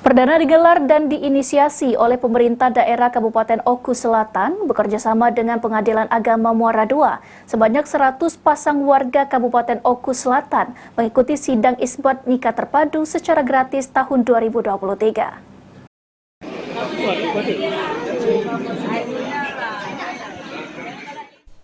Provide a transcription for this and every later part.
Perdana digelar dan diinisiasi oleh pemerintah daerah Kabupaten Oku Selatan bekerjasama dengan Pengadilan Agama Muara II. Sebanyak 100 pasang warga Kabupaten Oku Selatan mengikuti sidang isbat nikah terpadu secara gratis tahun 2023.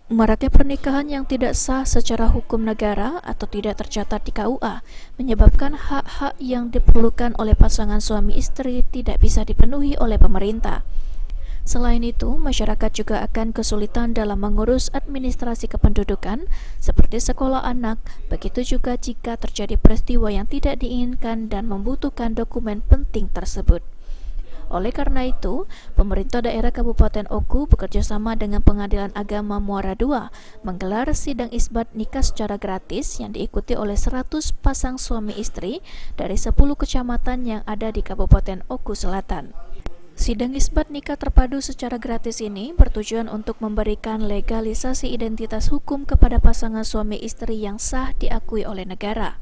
Maraknya pernikahan yang tidak sah secara hukum negara atau tidak tercatat di KUA menyebabkan hak-hak yang diperlukan oleh pasangan suami istri tidak bisa dipenuhi oleh pemerintah. Selain itu, masyarakat juga akan kesulitan dalam mengurus administrasi kependudukan seperti sekolah anak, begitu juga jika terjadi peristiwa yang tidak diinginkan dan membutuhkan dokumen penting tersebut. Oleh karena itu, pemerintah daerah Kabupaten Oku bekerjasama dengan Pengadilan Agama Muara II menggelar sidang isbat nikah secara gratis yang diikuti oleh 100 pasang suami istri dari 10 kecamatan yang ada di Kabupaten Oku Selatan. Sidang isbat nikah terpadu secara gratis ini bertujuan untuk memberikan legalisasi identitas hukum kepada pasangan suami istri yang sah diakui oleh negara.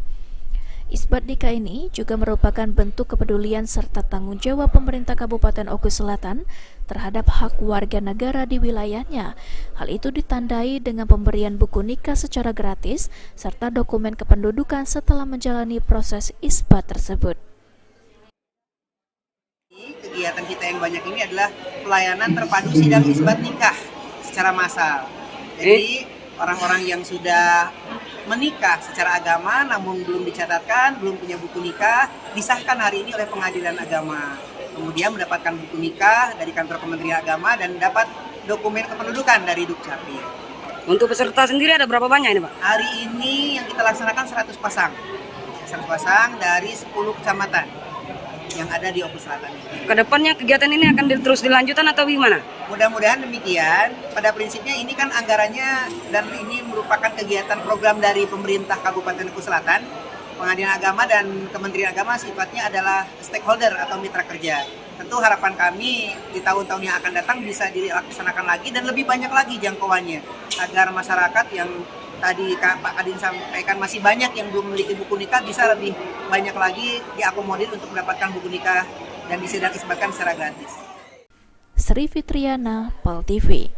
Isbat nikah ini juga merupakan bentuk kepedulian serta tanggung jawab pemerintah Kabupaten Oku Selatan terhadap hak warga negara di wilayahnya. Hal itu ditandai dengan pemberian buku nikah secara gratis serta dokumen kependudukan setelah menjalani proses isbat tersebut. Kegiatan kita yang banyak ini adalah pelayanan terpadu sidang isbat nikah secara massal. Jadi orang-orang yang sudah menikah secara agama namun belum dicatatkan, belum punya buku nikah, disahkan hari ini oleh Pengadilan Agama. Kemudian mendapatkan buku nikah dari kantor Kementerian Agama dan dapat dokumen kependudukan dari Dukcapil. Untuk peserta sendiri ada berapa banyak ini, Pak? Hari ini yang kita laksanakan 100 pasang. 100 pasang dari 10 kecamatan yang ada di Oku Selatan. Kedepannya kegiatan ini akan terus dilanjutkan atau gimana? Mudah-mudahan demikian. Pada prinsipnya ini kan anggarannya dan ini merupakan kegiatan program dari pemerintah Kabupaten Oku Selatan. Pengadilan Agama dan Kementerian Agama sifatnya adalah stakeholder atau mitra kerja. Tentu harapan kami di tahun-tahun yang akan datang bisa dilaksanakan lagi dan lebih banyak lagi jangkauannya agar masyarakat yang tadi Pak Kadin sampaikan masih banyak yang belum memiliki buku nikah bisa lebih banyak lagi diakomodir untuk mendapatkan buku nikah dan disidang isbatkan secara gratis. Sri Fitriana, PAL TV.